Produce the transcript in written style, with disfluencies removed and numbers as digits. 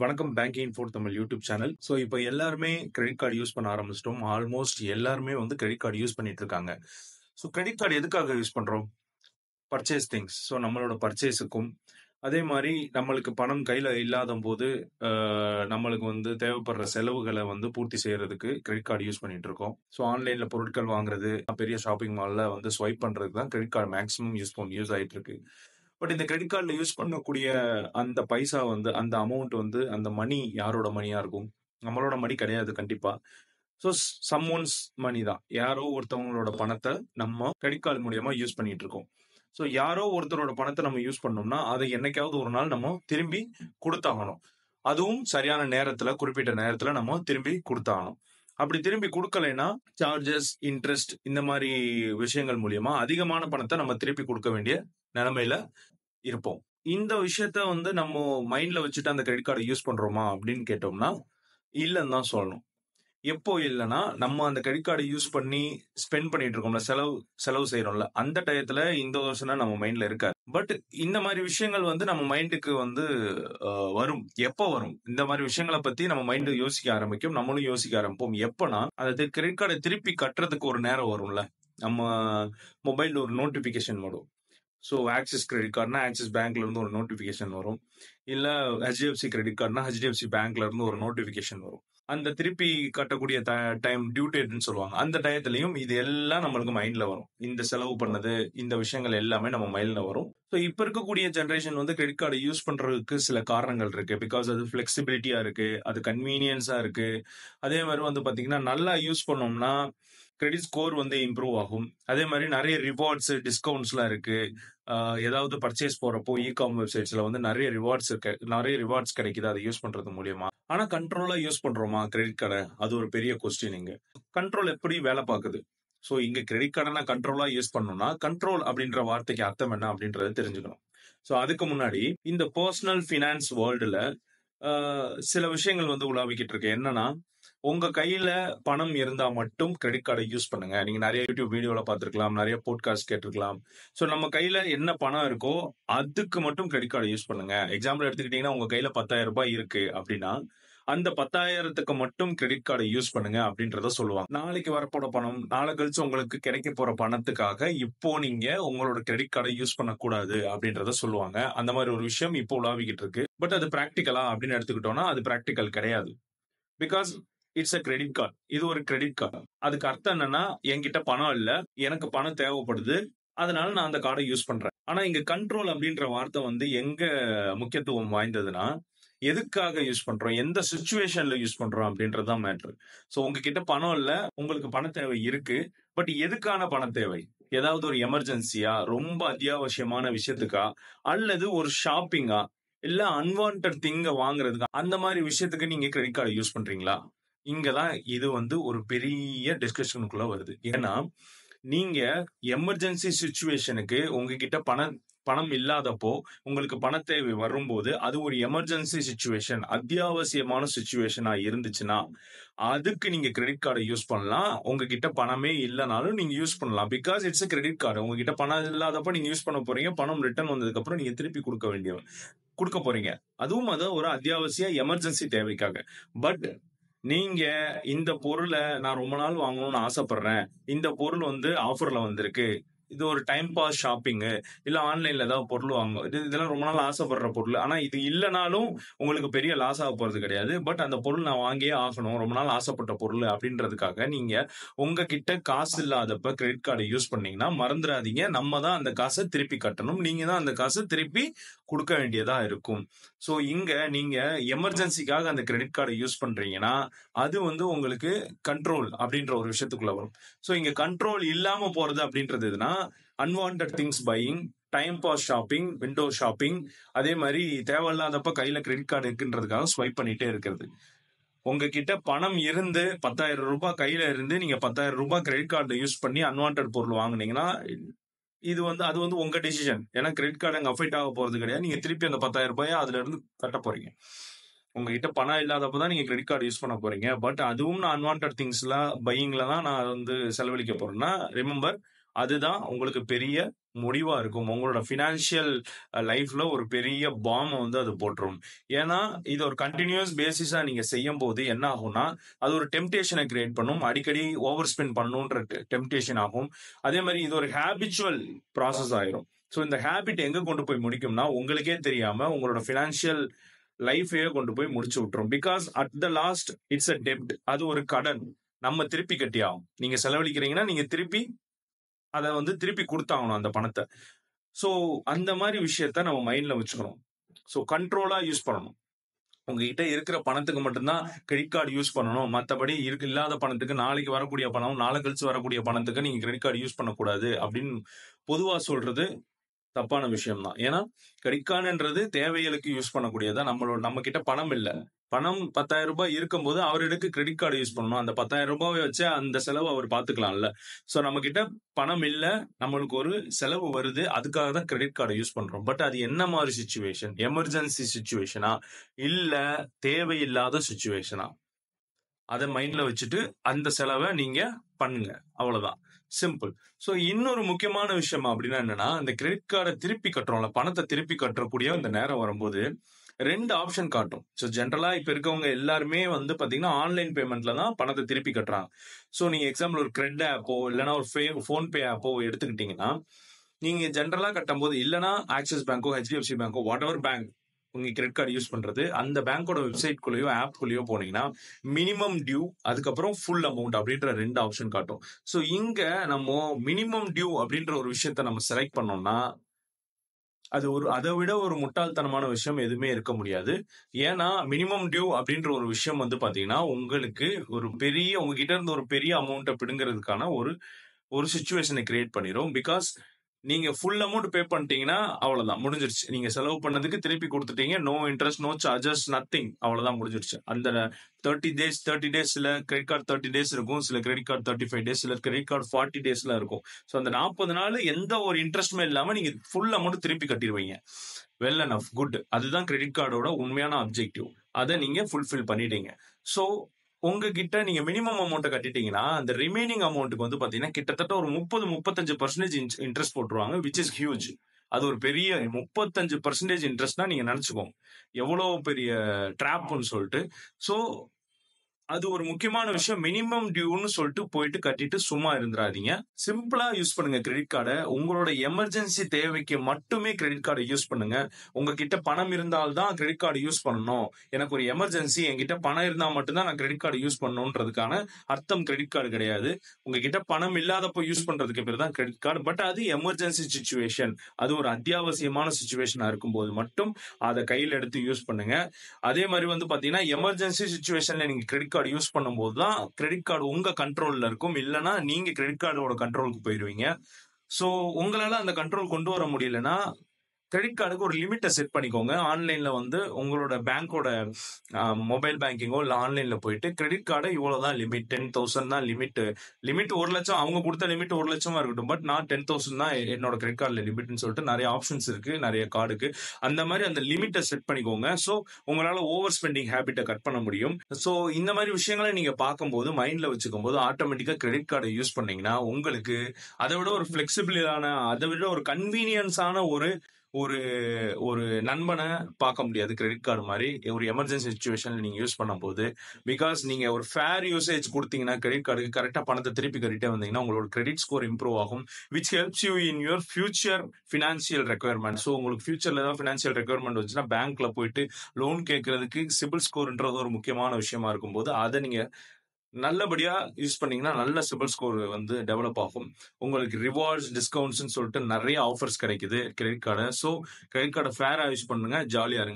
வணக்கம் banking for Tamil YouTube channel. So இப்போ எல்லாருமே கிரெடிட் கார்டு யூஸ் பண்ண ஆரம்பிச்சிட்டோம். ஆல்மோஸ்ட் எல்லாருமே கிரெடிட் கார்டு யூஸ் பண்ணிட்டு இருக்காங்க. ஸோ கிரெடிட் கார்டு எதுக்காக யூஸ் பண்றோம்? Purchase things. ஸோ நம்மளோட பர்ச்சேஸுக்கும் அதே மாதிரி நம்மளுக்கு பணம் கையில இல்லாத போது நம்மளுக்கு தேவைப்படுற செலவுகளை பூர்த்தி செய்யறதுக்கு கிரெடிட் கார்டு யூஸ் பண்ணிட்டு இருக்கோம். ஸோ ஆன்லைன்ல பொருட்கள் வாங்குறது, பெரிய ஷாப்பிங் மால்ல ஸ்வைப் பண்றதுக்கு தான் கிரெடிட் கார்டு மேக்ஸிமம் யூஸ் ஆயிட்டு இருக்கு. பட் இந்த கிரெடிட் கார்டுல யூஸ் பண்ணக்கூடிய அந்த பைசா அந்த அமௌண்ட் அந்த மணி யாரோட மணியா இருக்கும்? நம்மளோட மணி கிடையாது கண்டிப்பா. ஸோ சம்ஒன்ஸ் மணி தான். யாரோ ஒருத்தவங்களோட பணத்தை நம்ம கிரெடிட் கார்டு மூலியமா யூஸ் பண்ணிட்டு இருக்கோம். ஸோ யாரோ ஒருத்தரோட பணத்தை நம்ம யூஸ் பண்ணோம்னா அதை என்னைக்காவது ஒரு நாள் நம்ம திரும்பி கொடுத்தாகணும். அதுவும் சரியான நேரத்துல, குறிப்பிட்ட நேரத்துல நம்ம திரும்பி கொடுத்தாகணும். அப்படி திரும்பி கொடுக்கலைன்னா சார்ஜஸ், இன்ட்ரெஸ்ட் இந்த மாதிரி விஷயங்கள் மூலியமா அதிகமான பணத்தை நம்ம திருப்பி கொடுக்க வேண்டிய நிலைமையில இருப்போம். இந்த விஷயத்த நம்ம மைண்ட்ல வச்சுட்டு அந்த கிரெடிட் கார்டை யூஸ் பண்றோமா அப்படின்னு கேட்டோம்னா இல்லைன்னு தான் சொல்லணும். எப்போ இல்லைன்னா நம்ம அந்த கிரெடிட் கார்டை யூஸ் பண்ணி ஸ்பெண்ட் பண்ணிட்டு இருக்கோம்ல, செலவு செய்யறோம்ல, அந்த டயத்துல இந்த யோசனை நம்ம மைண்ட்ல இருக்காது. பட் இந்த மாதிரி விஷயங்கள் நம்ம மைண்டுக்கு வரும். எப்போ வரும்? இந்த மாதிரி விஷயங்களை பத்தி நம்ம மைண்ட் யோசிக்க ஆரம்பிக்கும், நம்மளும் யோசிக்க ஆரம்பிப்போம். எப்போனா அந்த கிரெடிட் கார்டை திருப்பி கட்டுறதுக்கு ஒரு நேரம் வரும்ல. நம்ம மொபைல்ல ஒரு நோட்டிபிகேஷன் வரும். ஸோ ஆக்சிஸ் கிரெடிட் கார்டுனா ஆக்சிஸ் பேங்க்ல இருந்து ஒரு நோட்டிபிகேஷன் வரும். இல்ல ஹெச்டிஎஃப்சி கிரெடிட் கார்டுனா ஹெச்டிஎஃப்சி பேங்க்ல இருந்து ஒரு நோட்டிபிகேஷன் வரும். அந்த திருப்பி கட்டக்கூடிய டைம், டியூ டேட்னு சொல்லுவாங்க. அந்த டயத்துலயும் இது எல்லாம் நம்மளுக்கு மைண்ட்ல வரும். இந்த செலவு பண்ணது, இந்த விஷயங்கள் எல்லாமே நம்ம மைண்ட்ல வரும். ஸோ இப்ப இருக்கக்கூடிய ஜென்ரேஷன் கிரெடிட் கார்டை யூஸ் பண்றதுக்கு சில காரணங்கள் இருக்கு. பிகாஸ் அது ஃபிளெக்சிபிலிட்டியா இருக்கு, அது கன்வீனியன்ஸா இருக்கு. அதே மாதிரி பாத்தீங்கன்னா நல்லா யூஸ் பண்ணோம்னா கிரெடிட் ஸ்கோர் இம்ப்ரூவ் ஆகும். அதே மாதிரி நிறைய ரிவார்ட்ஸ், டிஸ்கவுண்ட்ஸ்லாம் இருக்கு. ஏதாவது பர்ச்சேஸ் போறப்போ இ-காம் வெப்சைட்ஸ்ல நிறைய ரிவார்ட்ஸ் கிடைக்குது அதை யூஸ் பண்றது மூலியமா. ஆனா கண்ட்ரோலா யூஸ் பண்றோமா கிரெடிட் கார்டை? அது ஒரு பெரிய கொஸ்டின். இங்க கண்ட்ரோல் எப்படி வேலை பார்க்குது? ஸோ இங்க கிரெடிட் கார்டை நான் கண்ட்ரோலா யூஸ் பண்ணணும்னா கண்ட்ரோல் அப்படின்ற வார்த்தைக்கு அர்த்தம் என்ன அப்படின்றத தெரிஞ்சுக்கணும். ஸோ அதுக்கு முன்னாடி இந்த பர்சனல் ஃபினான்ஸ் வேர்ல்டுல சில விஷயங்கள் உலாவிக்கிட்டு இருக்கு. என்னன்னா, உங்க கையில பணம் இருந்தா மட்டும் கிரெடிட் கார்டை யூஸ் பண்ணுங்க. நீங்க நிறைய யூடியூப் வீடியோல பார்த்திருக்கலாம், நிறைய போட்காஸ்ட் கேட்டிருக்கலாம். ஸோ நம்ம கையில என்ன பணம் இருக்கோ அதுக்கு மட்டும் கிரெடிட் கார்டை யூஸ் பண்ணுங்க. எக்ஸாம்பிள் எடுத்துக்கிட்டீங்கன்னா, உங்க கையில 10,000 ரூபாய் இருக்கு அப்படின்னா அந்த 10,000க்கு மட்டும் கிரெடிட் கார்டை யூஸ் பண்ணுங்க அப்படின்றத சொல்லுவாங்க. நாளைக்கு வரப்போற பணம், நாளை கழிச்சு உங்களுக்கு கிடைக்க போற பணத்துக்காக இப்போ நீங்க உங்களோட கிரெடிட் கார்டை யூஸ் பண்ணக்கூடாது அப்படின்றத சொல்லுவாங்க. அந்த மாதிரி ஒரு விஷயம் இப்போ உலாவிக்கிட்டு இருக்கு. பட் அது பிராக்டிகலா அப்படின்னு எடுத்துக்கிட்டோம்னா அது பிராக்டிகல் கிடையாது. Because it's a credit card. இது ஒரு கிரெடிட் கார்டு. அதுக்கு அர்த்தம் என்னன்னா, என்கிட்ட பணம் இல்ல, எனக்கு பணம் தேவைப்படுது, அதனால நான் அந்த கார்டை யூஸ் பண்றேன். ஆனா இங்க கண்ட்ரோல் அப்படின்ற வார்த்தை எங்க முக்கியத்துவம் வாய்ந்ததுன்னா, எதுக்காக யூஸ் பண்றோம், எந்த சிச்சுவேஷன்ல யூஸ் பண்றோம் அப்படின்றதுதான் மேட்ரு. ஸோ உங்ககிட்ட பணம் இல்ல, உங்களுக்கு பண தேவை இருக்கு. பட் எதுக்கான பண தேவை? ஏதாவது ஒரு எமர்ஜென்சியா, ரொம்ப அத்தியாவசியமான விஷயத்துக்கா, அல்லது ஒரு ஷாப்பிங்கா, இல்ல அன்வான்ட் திங்க வாங்குறதுக்கா, அந்த மாதிரி விஷயத்துக்கு நீங்க கிரெடிட் கார்டை யூஸ் பண்றீங்களா? இங்கதான் இது ஒரு பெரிய டிஸ்கஷனுக்குள்ள வருது. ஏன்னா நீங்க எமர்ஜென்சி சிச்சுவேஷனுக்கு உங்ககிட்ட பணம் இல்லாதப்போ உங்களுக்கு பண தேவை வரும்போது அது ஒரு எமர்ஜென்சி சிச்சுவேஷன், அத்தியாவசியமான சிச்சுவேஷனா இருந்துச்சுன்னா அதுக்கு நீங்க கிரெடிட் கார்டை யூஸ் பண்ணலாம். உங்ககிட்ட பணமே இல்லைனாலும் நீங்க யூஸ் பண்ணலாம். Because it's a credit card. உங்ககிட்ட பணம் இல்லாதப்ப நீங்க யூஸ் பண்ண போறீங்க. பணம் ரிட்டர்ன் வந்ததுக்கு அப்புறம் நீங்க திருப்பி கொடுக்க போறீங்க. அதுவும் அது ஒரு அத்தியாவசிய எமர்ஜென்சி தேவைக்காக. பட் நீங்க இந்த பொருளை நான் ரொம்ப நாள் வாங்கணும்னு ஆசைப்படுறேன், இந்த பொருள் ஆஃபர்ல வந்திருக்கு, இது ஒரு டைம் பாஸ் ஷாப்பிங்கு, இல்ல ஆன்லைன்ல ஏதாவது பொருள் வாங்க, இதெல்லாம் ரொம்ப நாள் ஆசைப்படுற பொருள். ஆனா இது இல்லைனாலும் உங்களுக்கு பெரிய லாஸ் ஆக போறது கிடையாது. பட் அந்த பொருள் நான் வாங்கியே ஆகணும், ரொம்ப நாள் ஆசைப்பட்ட பொருள் அப்படின்றதுக்காக நீங்க உங்ககிட்ட காசு இல்லாதப்ப கிரெடிட் கார்டை யூஸ் பண்ணீங்கன்னா மறந்துடாதீங்க, நம்ம தான் அந்த காசை திருப்பி கட்டணும். நீங்க தான் அந்த காசை திருப்பி கொடுக்க வேண்டியதா இருக்கும். ஸோ இங்க நீங்க எமர்ஜென்சிக்காக அந்த கிரெடிட் கார்டை யூஸ் பண்றீங்கன்னா அது உங்களுக்கு கண்ட்ரோல் அப்படின்ற ஒரு விஷயத்துக்குள்ள வரும். ஸோ இங்க கண்ட்ரோல் இல்லாம போறது அப்படின்றது எதுனா, unwanted things buying, time pass shopping, window shopping, அதே மாதிரி தேவையில்லாதப்ப கையில கிரெடிட் கார்டு இருக்குன்றதுக்காக ஸ்வைப் பண்ணிட்டே இருக்கிறது. உங்ககிட்ட பணம் இருந்து 10,000 ரூபாய் கையில இருந்து நீங்க 10,000 ரூபாய் கிரெடிட் கார்டு யூஸ் பண்ணி அன்வான்ட் பொருள் வாங்குனீங்கன்னா இது அது உங்க டிசிஷன். ஏன்னா கிரெடிட் கார்டு அங்க அஃபெக்ட் ஆக போறது கிடையாது. நீங்க திருப்பி அந்த 10,000 ரூபாயை அதுல இருந்து கட்ட போறீங்க. உங்ககிட்ட பணம் இல்லாதப்பதான் நீங்க கிரெடிட் கார்டு யூஸ் பண்ண போறீங்க. பட் அதுவும் நான் அன்வான்ட் திங்ஸ்ல பையிங்ல தான் நான் செலவழிக்க போறேன்னா ரிமெம்பர், அதுதான் உங்களுக்கு பெரிய முடிவா இருக்கும். உங்களோட ஃபினான்ஷியல் லைஃப்ல ஒரு பெரிய பாம்ப வந்து அது போட்டுரும். ஏன்னா, இது ஒரு கன்டினியூஸ் பேசிஸா நீங்க செய்யும்போது என்ன ஆகும்னா, அது ஒரு டெம்ப்டேஷன கிரியேட் பண்ணும். அடிக்கடி ஓவர் ஸ்பெண்ட் பண்ணணுன்ற டெம்ப்டேஷன் ஆகும். அதே மாரி இது ஒரு ஹேபிச்சுவல் ப்ராசஸ் ஆயிரும். ஸோ இந்த ஹேபிட் எங்க கொண்டு போய் முடிக்கும்னா, உங்களுக்கே தெரியாம உங்களோட ஃபினான்ஷியல் லைஃபையே கொண்டு போய் முடிச்சு விட்டுரும். Because at the last it's a டெப்ட். அது ஒரு கடன். நம்ம திருப்பி கட்டி ஆகும். நீங்க செலவழிக்கிறீங்கன்னா, நீங்க திருப்பி அத வந்து திருப்பி குடுத்தாகணும் அந்த பணத்த. ஸோ அந்த மாரி விஷயத்த நம்ம மைண்ட்ல வச்சுக்கணும். ஸோ கண்ட்ரோலா யூஸ் பண்ணணும். உங்ககிட்ட இருக்கிற பணத்துக்கு மட்டும் தான் கிரெடிட் கார்டு யூஸ் பண்ணணும். மத்தபடி இல்லாத பணத்துக்கு, நாளைக்கு வரக்கூடிய பணம், நாளை கழிச்சு வரக்கூடிய பணத்துக்கு நீங்க கிரெடிட் கார்டு யூஸ் பண்ணக்கூடாது அப்படின்னு பொதுவா சொல்றது தப்பான விஷயம் தான். ஏன்னா, கிரெடிட் கார்டுன்றது தேவைகளுக்கு யூஸ் பண்ணக்கூடியதா. நம்ம கிட்ட பணம் இல்ல. பணம் ரூ. 10,000 இருக்கும்போது அவர் எதுக்கு கிரெடிட் கார்டு யூஸ் பண்ணணும்? அந்த ரூ. 10,000 வச்சு அந்த செலவு அவர் பார்த்துக்கலாம்ல. சோ நம்ம கிட்ட பணம் இல்ல. நம்மளுக்கு ஒரு செலவு வருது. அதுக்காக தான் கிரெடிட் கார்டை யூஸ் பண்றோம். பட் அது என்ன மாதிரி சிச்சுவேஷன்? எமர்ஜென்சி சிச்சுவேஷனா? இல்ல தேவையில்லாத சிச்சுவேஷனா? அத மைண்ட்ல வச்சுட்டு அந்த செலவை நீங்க பண்ணுங்க. அவ்வளவுதான். சிம்பிள். சோ இன்னொரு முக்கியமான விஷயம் அப்படின்னா என்னன்னா, இந்த கிரெடிட் கார்டை திருப்பி கட்டுறோம்ல, பணத்தை திருப்பி கட்டக்கூடிய இந்த நேரம் வரும்போது 2 ஆப்ஷன் காட்டும். சோ ஜென்ரலா இப்ப இருக்கவங்க எல்லாருமே வந்து பாத்தீங்கன்னா ஆன்லைன் பேமெண்ட்ல தான் பணத்தை திருப்பி கட்டுறாங்க. சோ நீங்க எக்ஸாம்பிள் ஒரு கிரெட் ஆப்போ இல்லைன்னா ஒரு போன்பே ஆப்போ எடுத்துக்கிட்டீங்கன்னா, நீங்க ஜென்ரலா கட்டும்போது இல்லைன்னா axis பேங்கோ, HDFC பேங்கோ, what ever bank உங்க கிரெடிட் கார்டு யூஸ் பண்றது, அந்த பேங்கோட வெப்சைட் குள்ளேயோ ஆப் குள்ளேயோ போனீங்கன்னா மினிமம் டியூ, அதுக்கப்புறம் ஃபுல் அமௌண்ட் அப்படின்ற 2 ஆப்ஷன் காட்டும். சோ இங்க நம்ம மினிமம் டியூ அப்படின்ற ஒரு விஷயத்த நம்ம செலக்ட் பண்ணோம்னா, அது அதை விட ஒரு முட்டாள்தனமான விஷயம் எதுவுமே இருக்க முடியாது. ஏன்னா மினிமம் டியூ அப்படின்ற ஒரு விஷயம் வந்து பாத்தீங்கன்னா, உங்களுக்கு உங்ககிட்ட இருந்து ஒரு பெரிய அமௌண்ட்டை பிடுங்கிறதுக்கான ஒரு ஒரு சிச்சுவேஷனை கிரியேட் பண்ணிரும். பிகாஸ் நீங்க ஃபுல் அமௌண்ட் பே பண்ணிட்டீங்கன்னா அவ்வளவுதான், முடிஞ்சிருச்சு. நீங்க செலவு பண்ணதுக்கு திருப்பி கொடுத்துட்டீங்க. No interest, no charges, nothing. அவ்வளவுதான், முடிஞ்சிருச்சு. அந்த 30 டேஸ், சில கிரெடிட் கார்டு 30 டேஸ் இருக்கும், சில கிரெடிட் கார்டு 35 டேஸ், சில கிரெடிட் கார்டு 40 டேஸ்ல இருக்கும். ஸோ அந்த 40 நாள் எந்த ஒரு இன்ட்ரெஸ்ட்மே இல்லாம நீங்க ஃபுல் அமௌண்ட் திருப்பி கட்டிடுவீங்க. Well and off, good. அதுதான் கிரெடிட் கார்டோட உண்மையான அப்ஜெக்டிவ். அதை நீங்க ஃபுல்ஃபில் பண்ணிட்டீங்க. ஸோ உங்ககிட்ட நீங்க மினிமம் அமௌண்ட் கட்டிட்டீங்கன்னா, அந்த ரிமைனிங் அமௌண்ட்டுக்கு வந்து பாத்தீங்கன்னா கிட்டத்தட்ட ஒரு 30-35% இன்ட்ரெஸ்ட் போட்டுருவாங்க, விச் இஸ் ஹியூஜ். அது ஒரு பெரிய 35% இன்ட்ரெஸ்ட்னா நீங்க நினைச்சுக்கோங்க எவ்வளவு பெரிய ட்ராப்னு சொல்லிட்டு. சோ அது ஒரு முக்கியமான விஷயம். மினிமம் டியூன்னு சொல்லிட்டு போயிட்டு கட்டிட்டு சும்மா இருந்துராதீங்க. சிம்பிளா யூஸ் பண்ணுங்க கிரெடிட் கார்டை. உங்களோட எமர்ஜென்சி தேவைக்கு மட்டுமே கிரெடிட் கார்டை யூஸ் பண்ணுங்க. உங்ககிட்ட பணம் இருந்தால்தான் கிரெடிட் கார்டு யூஸ் பண்ணணும். எனக்கு ஒரு எமர்ஜென்சி, என்கிட்ட பணம் இருந்தா மட்டும்தான் நான் கிரெடிட் கார்டு யூஸ் பண்ணணுன்றதுக்கான அர்த்தம் கிரெடிட் கார்டு கிடையாது. உங்ககிட்ட பணம் இல்லாதப்போ யூஸ் பண்றதுக்கு பேர் தான் கிரெடிட் கார்டு. பட் அது எமர்ஜென்சி சிச்சுவேஷன், அது ஒரு அத்தியாவசியமான சிச்சுவேஷனா இருக்கும்போது மட்டும் அதை கையில் எடுத்து யூஸ் பண்ணுங்க. அதே மாதிரி வந்து பாத்தீங்கன்னா எமர்ஜென்சி சிச்சுவேஷன்ல நீங்க கிரெடிட் கார்டு யூஸ் பண்ணும்போது தான் கிரெடிட் கார்டு உங்க கண்ட்ரோல்ல இருக்கும். இல்லைன்னா நீங்க கிரெடிட் கார்டோட கண்ட்ரோலுக்கு போயிருவீங்க. சோ உங்களால அந்த கண்ட்ரோல் கொண்டு வர முடியலன்னா கிரெடிட் கார்டுக்கு ஒரு லிமிட்டை செட் பண்ணிக்கோங்க. ஆன்லைன்ல வந்து உங்களோட பேங்கோட மொபைல் பேங்கிங்கோ இல்ல ஆன்லைன்ல போயிட்டு கிரெடிட் கார்டை இவ்வளவுதான் லிமிட், 10,000 தான் லிமிட். லிமிட் 1,00,000, அவங்க கொடுத்த லிமிட் 1,00,000 இருக்கட்டும், பட் நான் 10,000 தான் என்னோட கிரெடிட் கார்டுல லிமிட்னு சொல்லிட்டு நிறைய ஆப்ஷன்ஸ் இருக்கு நிறைய கார்டுக்கு. அந்த மாதிரி அந்த லிமிட்டை செட் பண்ணிக்கோங்க. சோ உங்களால ஓவர் ஸ்பெண்டிங் ஹேபிட்டை கட் பண்ண முடியும். சோ இந்த மாதிரி விஷயங்களை நீங்க பார்க்கும்போது மைண்ட்ல வச்சுக்கும் போது ஆட்டோமேட்டிக்கா கிரெடிட் கார்டை யூஸ் பண்ணீங்கன்னா உங்களுக்கு அதை விட ஒரு பிளெக்சிபிளான, அதை விட ஒரு கன்வீனியன்ஸான ஒரு ஒரு ஒரு நண்பனை பார்க்க முடியாது கிரெடிட் கார்டு மாதிரி ஒரு எமர்ஜென்சி சுச்சுவேஷன்ல நீங்க யூஸ் பண்ணும்போது. பிகாஸ் நீங்க ஒரு ஃபேர் யூசேஜ் கொடுத்தீங்கன்னா கிரெடிட் கார்டுக்கு கரெக்டா பணத்தை திருப்பி கட்டிட்டே வந்தீங்கன்னா உங்களோட கிரெடிட் ஸ்கோர் இம்ப்ரூவ் ஆகும், which helps you in your future financial requirement. So உங்களுக்கு ஃபியூச்சர்ல ஏதாவது ஃபினான்சியல் ரெக்யர்மெண்ட் வச்சுன்னா பேங்க்ல போயிட்டு லோன் கேட்கறதுக்கு சிபில் ஸ்கோர்ன்றது ஒரு முக்கியமான விஷயமா இருக்கும்போது அதை நீங்க நல்லபடியா யூஸ் பண்ணீங்கன்னா நல்ல சிபில் ஸ்கோர் வந்து டெவலப் ஆகும். உங்களுக்கு ரிவார்ட்ஸ், டிஸ்கவுண்ட்ஸ் சொல்லிட்டு நிறைய ஆஃபர்ஸ் கிடைக்குது கிரெடிட் கார்டை. ஸோ கிரெடிட் கார்டை ஃபேரா யூஸ் பண்ணுங்க, ஜாலியா இருங்க.